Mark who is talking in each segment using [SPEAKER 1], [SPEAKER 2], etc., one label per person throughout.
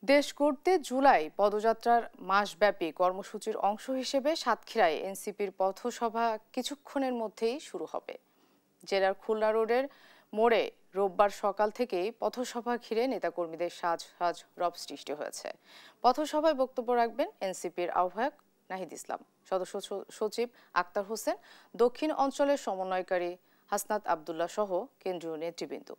[SPEAKER 1] দেশ গড়তে জুলাই পদযাত্রার মাসব্যাপী কর্মসূচির অংশ হিসেবে সাতক্ষীরায় এনসিপির পথসভা কিছুক্ষণের মধ্যেই শুরু হবে। জেলার খুলনা রোডের মোড়ে রোববার সকাল থেকেই পথসভা ঘিরে নেতাকর্মীদের সাজ সাজ রব সৃষ্টি হয়েছে। পথসভায় বক্তব্য রাখবেন এনসিপির আহ্বায়ক নাহিদ ইসলাম, সদস্য সচিব আক্তার হোসেন, দক্ষিণ অঞ্চলের সমন্বয়কারী হাসনাত আবদুল্লাহ সহ কেন্দ্রীয় নেতৃবৃন্দ।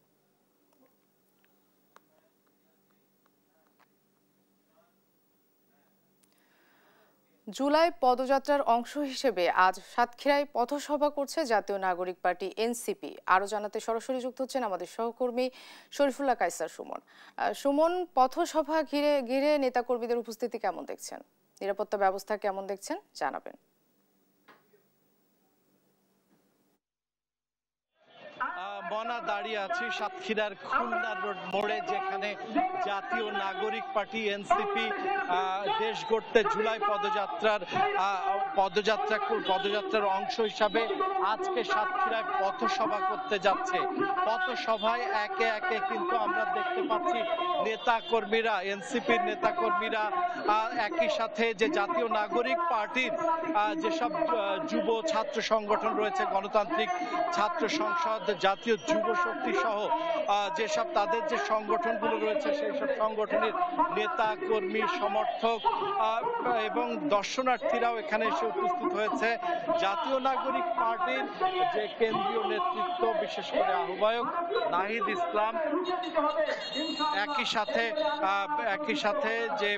[SPEAKER 1] জুলাই পদযাত্রার অংশ হিসেবে আজ সাতক্ষীরায় পথসভা করছে জাতীয় নাগরিক পার্টি এনসিপি। আরো জানাতে সরাসরি যুক্ত হচ্ছেন আমাদের সহকর্মী শরীফুল্লাহ কায়সার সুমন। সুমন, পথসভা ঘিরে নেতাকর্মীদের উপস্থিতি কেমন দেখছেন? নিরাপত্তা ব্যবস্থা কেমন দেখছেন জানাবেন।
[SPEAKER 2] মনা দাঁড়িয়ে আছি সাতক্ষীরার খুলনা রোড মোড়ে, যেখানে জাতীয় নাগরিক পার্টি এনসিপি দেশ গড়তে জুলাই পদযাত্রার অংশ হিসাবে আজকে সাতক্ষীরায় পথসভা করতে যাচ্ছে। পথসভায় একে একে কিন্তু আমরা দেখতে পাচ্ছি নেতাকর্মীরা, এনসিপির নেতাকর্মীরা, একই সাথে যে জাতীয় নাগরিক পার্টির যেসব যুব ছাত্র সংগঠন রয়েছে, গণতান্ত্রিক ছাত্র সংসদ, জাতীয় যুব শক্তি সহ যেসব তাদের যে সংগঠনগুলো রয়েছে সেই সব সংগঠনের নেতা কর্মী, সমর্থক এবং দর্শনার্থীরাও এখানে এসে উপস্থিত হয়েছে। জাতীয় নাগরিক পার্টির যে কেন্দ্রীয় নেতৃত্ব, বিশেষ করে আহ্বায়ক নাহিদ ইসলাম, একই সাথে যে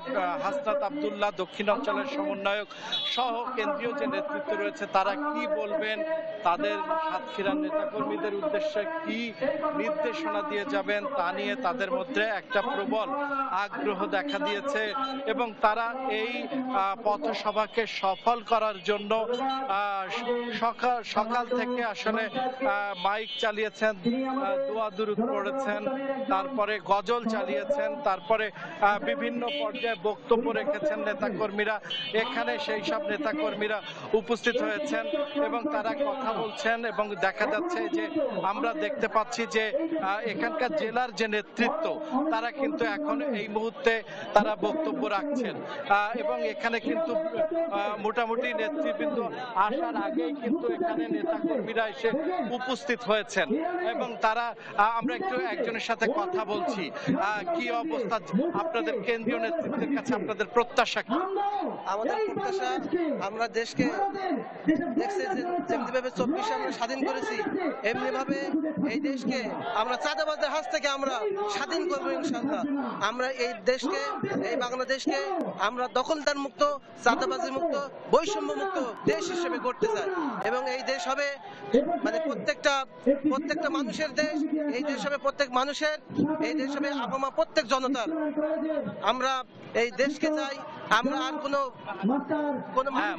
[SPEAKER 2] হাসনাত আবদুল্লাহ, দক্ষিণ অঞ্চলের সমন্বয়ক সহ কেন্দ্রীয় যে নেতৃত্ব রয়েছে, তারা কি বলবেন, তাদের সাতক্ষীরার নেতাকর্মীদের উদ্দেশ্যে কি নির্দেশনা দিয়ে যাবেন তা নিয়ে তাদের মধ্যে একটা প্রবল আগ্রহ দেখা দিয়েছে এবং তারা এই পথসভাকে সফল করার জন্য সকাল থেকে আসলে মাইক চালিয়েছেন, দোয়া দুরুদ পড়েছেন, তারপরে গজল চালিয়েছেন, তারপরে বিভিন্ন পর্যায়ে বক্তব্য রেখেছেন নেতাকর্মীরা। এখানে সেই সব নেতাকর্মীরা উপস্থিত হয়েছেন এবং তারা কথা বলছেন এবং দেখা যাচ্ছে যে আমরা দেখতে পাচ্ছি যে এখানকার জেলার যে নেতৃত্ব, তারা কিন্তু এখন এই মুহূর্তে তারা বক্তব্য রাখছেন এবং এখানে কিন্তু মোটামুটি নেতৃবৃন্দ আসার আগেই কিন্তু এখানে নেতাকর্মীরা এসে উপস্থিত হয়েছেন এবং তারা আমরা একটু একজনের সাথে কথা বলছি। কি অবস্থা আপনাদের কেন্দ্রীয় নেতৃত্বের কাছে, আপনাদের প্রত্যাশা কি?
[SPEAKER 3] আমাদের প্রত্যাশা, আমরা দেশকে দেখছে যেমনিভাবে 24 আমরা স্বাধীন করেছি, এমনি ভাবে এই দেশকে আমরা চাঁদাবাজদের হাত থেকে আমরা স্বাধীন করবো ইনশাআল্লাহ। আমরা এই দেশকে, এই বাংলাদেশকে আমরা দখলদার মুক্ত, চাঁদাবাজি মুক্ত, বৈষম্য মুক্ত দেশ হিসেবে করতে চাই এবং এই দেশ হবে মানে প্রত্যেকটা মানুষের দেশ। এই দেশ হবে প্রত্যেক মানুষের, এই দেশ হবে আপমা প্রত্যেক জনতার। আমরা এই দেশকে চাই, আমরা আর কোনো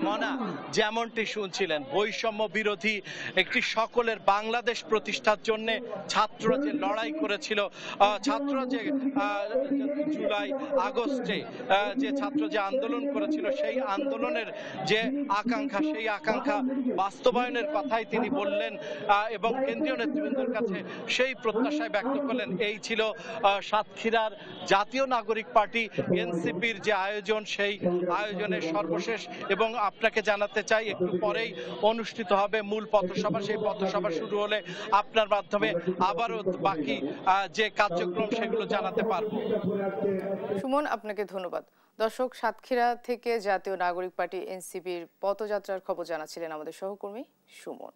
[SPEAKER 2] মনা যেমনটি শুনছিলেন, বৈষম্য বিরোধী একটি সকলের বাংলাদেশ প্রতিষ্ঠার জন্য ছাত্ররা যে লড়াই করেছিল, ছাত্ররা যে জুলাই আগস্টে যে ছাত্র যে আন্দোলন করেছিল, সেই আন্দোলনের যে আকাঙ্ক্ষা, সেই আকাঙ্ক্ষা বাস্তবায়নের কথাই তিনি বললেন এবং কেন্দ্রীয় নেতৃবৃন্দের কাছে সেই প্রত্যাশায় ব্যক্ত করলেন। এই ছিল সাতক্ষীরার জাতীয় নাগরিক পার্টি এনসিপির যে আয়োজন, সেই আয়োজনের সর্বশেষ। এবং আপনাকে জানাতে চাই, একটু পরেই অনুষ্ঠিত হবে মূল পথসভা। সেই পথসভা শুরু হলে আপনার মাধ্যমে আবারও বাকি যে কার্যক্রম সেগুলো জানাতে পারবো।
[SPEAKER 1] সুমন, আপনাকে ধন্যবাদ। দর্শক, সাতক্ষীরা থেকে জাতীয় নাগরিক পার্টি এনসিপির পথযাত্রার খবর জানাচ্ছিলেন আমাদের সহকর্মী সুমন।